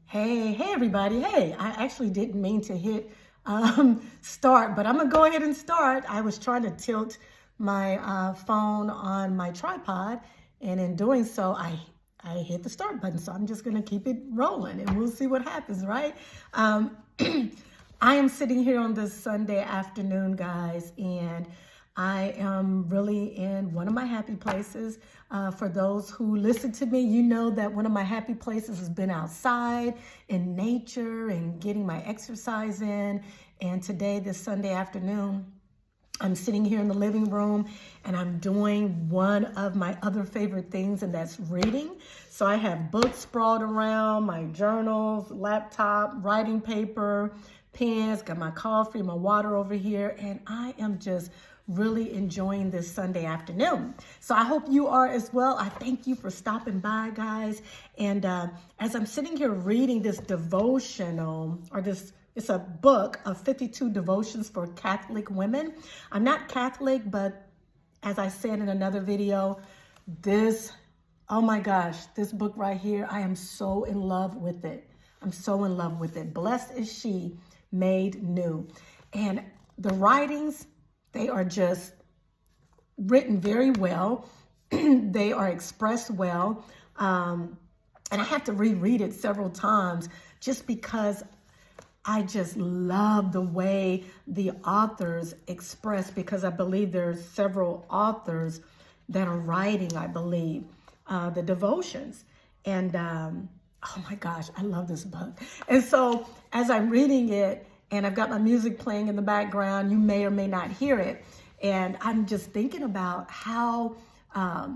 Hey everybody. Hey, I actually didn't mean to hit start, but I'm gonna go ahead and start. I was trying to tilt my phone on my tripod, and in doing so, I hit the start button. So I'm just gonna keep it rolling, and we'll see what happens, right? I am sitting here on this Sunday afternoon, guys, and I am really in one of my happy places. For those who listen to me, you know that one of my happy places has been outside in nature and getting my exercise in. And today, this Sunday afternoon, I'm sitting here in the living room and I'm doing one of my other favorite things, and that's reading. So I have books sprawled around, my journals, laptop, writing paper, pens, got my coffee, my water over here, and I am just really enjoying this Sunday afternoon. So I hope you are as well. I thank you for stopping by, guys. And as I'm sitting here reading this devotional, it's a book of 52 devotions for Catholic women. I'm not Catholic, but as I said in another video, oh my gosh, this book right here, I am so in love with it. I'm so in love with it. Blessed is she made new. And the writings, they are just written very well. They are expressed well. And I have to reread it several times just because I just love the way the authors express, because I believe there's several authors that are writing, I believe, the devotions. And oh my gosh, I love this book. And so as I'm reading it, and I've got my music playing in the background, you may or may not hear it. And I'm just thinking about how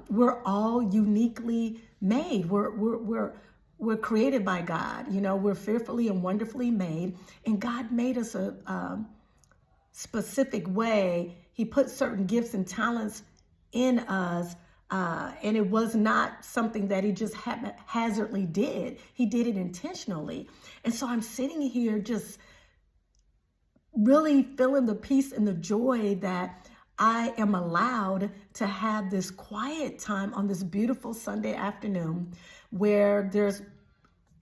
we're all uniquely made. We're created by God. You know, we're fearfully and wonderfully made. And God made us a specific way. He put certain gifts and talents in us. And it was not something that he just haphazardly did. He did it intentionally. And so I'm sitting here just really feeling the peace and the joy that I am allowed to have this quiet time on this beautiful Sunday afternoon, where there's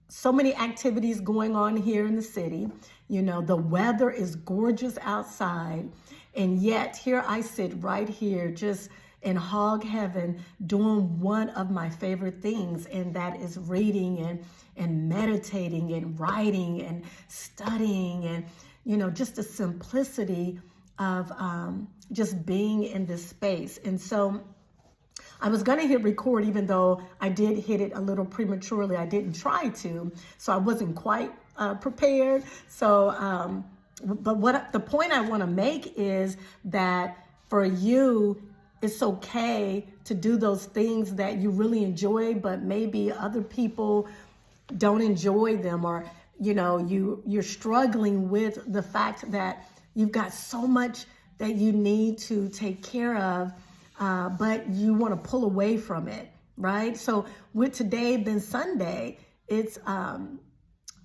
so many activities going on here in the city. You know, the weather is gorgeous outside, and yet here I sit right here just in hog heaven doing one of my favorite things, and that is reading and meditating and writing and studying, and you know, just the simplicity of just being in this space. And so I was going to hit record, even though I did hit it a little prematurely. I didn't try to, so I wasn't quite prepared. So, but the point I want to make is that for you, it's okay to do those things that you really enjoy, but maybe other people don't enjoy them, or you know, you're struggling with the fact that you've got so much that you need to take care of, but you want to pull away from it, right? So with today being Sunday, it's a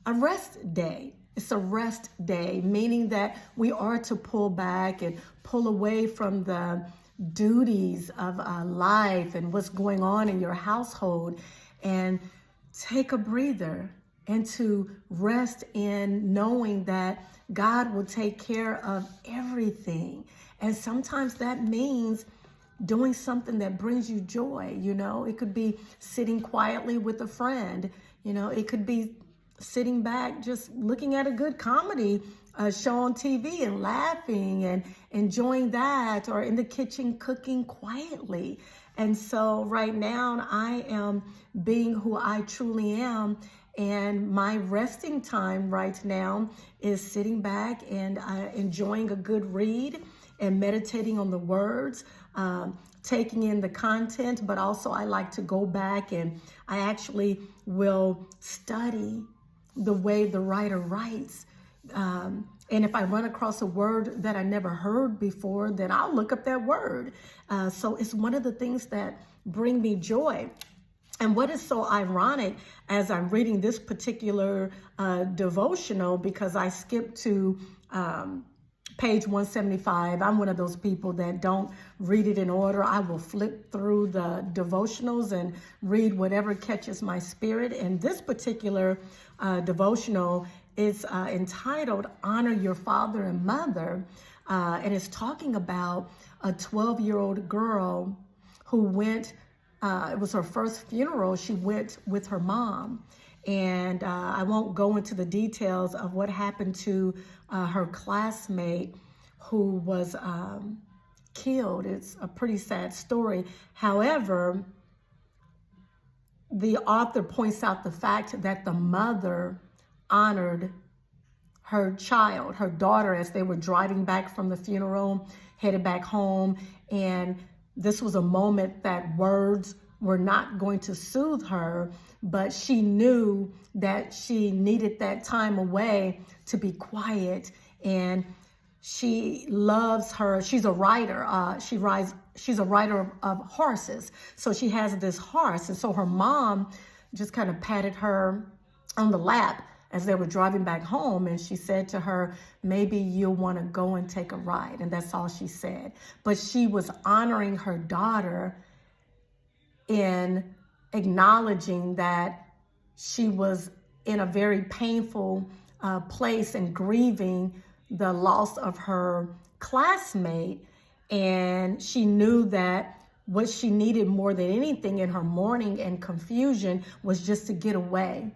rest day. It's a rest day, meaning that we are to pull back and pull away from the duties of life and what's going on in your household, and take a breather and to rest in knowing that God will take care of everything. And sometimes that means doing something that brings you joy. You know, it could be sitting quietly with a friend. You know, it could be sitting back just looking at a good comedy show on TV and laughing and enjoying that, or in the kitchen cooking quietly. And so right now I am being who I truly am. And my resting time right now is sitting back and enjoying a good read and meditating on the words, taking in the content, but also I like to go back and I actually will study the way the writer writes. And if I run across a word that I never heard before, then I'll look up that word. So it's one of the things that bring me joy. And what is so ironic as I'm reading this particular devotional, because I skipped to page 175. I'm one of those people that don't read it in order. I will flip through the devotionals and read whatever catches my spirit. And this particular devotional is entitled Honor Your Father and Mother. And it's talking about a 12-year-old girl who went, it was her first funeral. She went with her mom. And I won't go into the details of what happened to her classmate who was killed. It's a pretty sad story. However, the author points out the fact that the mother honored her child, her daughter, as they were driving back from the funeral, headed back home. And this was a moment that words were not going to soothe her, but she knew that she needed that time away to be quiet. And she loves her. She's a rider. She's a rider of horses. So she has this horse. And so her mom just kind of patted her on the lap as they were driving back home. And she said to her, maybe you'll want to go and take a ride. And that's all she said. But she was honoring her daughter in acknowledging that she was in a very painful place and grieving the loss of her classmate. And she knew that what she needed more than anything in her mourning and confusion was just to get away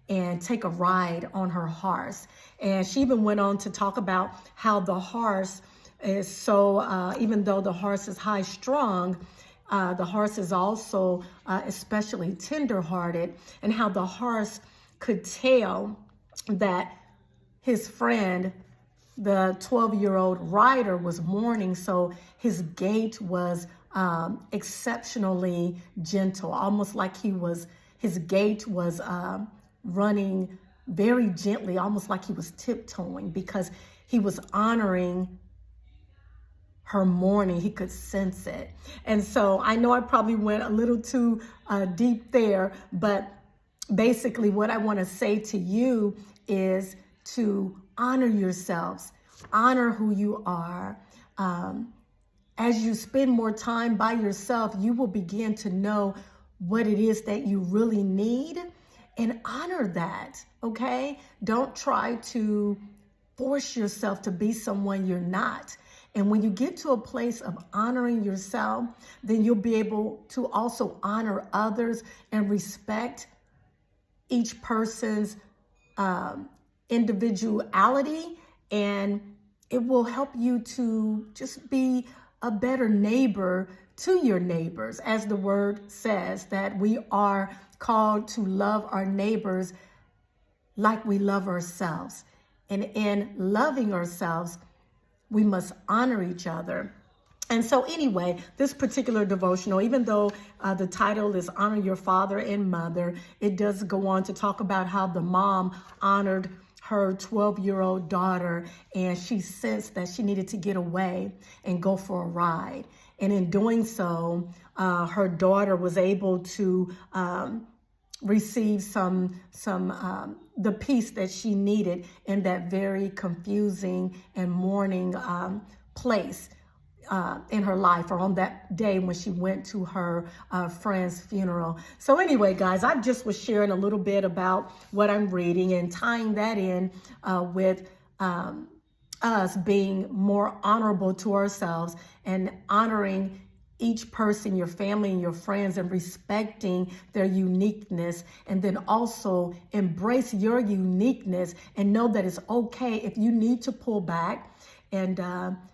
and take a ride on her horse. And she even went on to talk about how the horse is so, even though the horse is high strung, the horse is also especially tender-hearted, and how the horse could tell that his friend, the 12-year-old rider, was mourning. So his gait was exceptionally gentle, almost like his gait was running very gently, almost like he was tiptoeing, because he was honoring her mourning. He could sense it. And so I know I probably went a little too deep there, but basically what I want to say to you is to honor yourselves, honor who you are. As you spend more time by yourself, you will begin to know what it is that you really need, and honor that, okay? Don't try to force yourself to be someone you're not. And when you get to a place of honoring yourself, then you'll be able to also honor others and respect each person's individuality. And it will help you to just be a better neighbor to your neighbors. As the word says, that we are called to love our neighbors like we love ourselves. And in loving ourselves, we must honor each other. And so anyway, this particular devotional, even though the title is Honor Your Father and Mother, it does go on to talk about how the mom honored her 12-year-old daughter, and she sensed that she needed to get away and go for a ride. And in doing so, her daughter was able to receive the peace that she needed in that very confusing and mourning place in her life, or on that day when she went to her friend's funeral. So anyway, guys, I just was sharing a little bit about what I'm reading and tying that in with us being more honorable to ourselves and honoring each person, your family and your friends, and respecting their uniqueness. And then also embrace your uniqueness and know that it's okay if you need to pull back and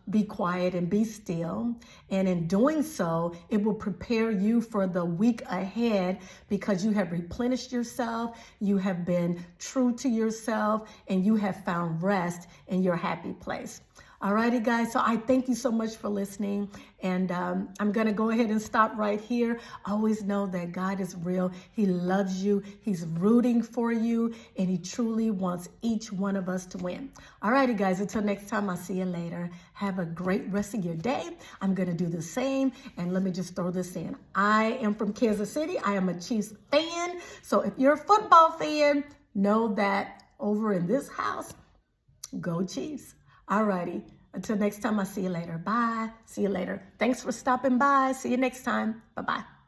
be quiet and be still. And in doing so, it will prepare you for the week ahead, because you have replenished yourself, you have been true to yourself, and you have found rest in your happy place. Alrighty, guys, so I thank you so much for listening, and I'm going to go ahead and stop right here. Always know that God is real. He loves you. He's rooting for you, and he truly wants each one of us to win. Alrighty, guys, until next time, I'll see you later. Have a great rest of your day. I'm going to do the same, and let me just throw this in. I am from Kansas City. I am a Chiefs fan, so if you're a football fan, know that over in this house, go Chiefs. Alrighty, Until next time, I'll see you later. Bye. See you later. Thanks for stopping by. See you next time. Bye-bye.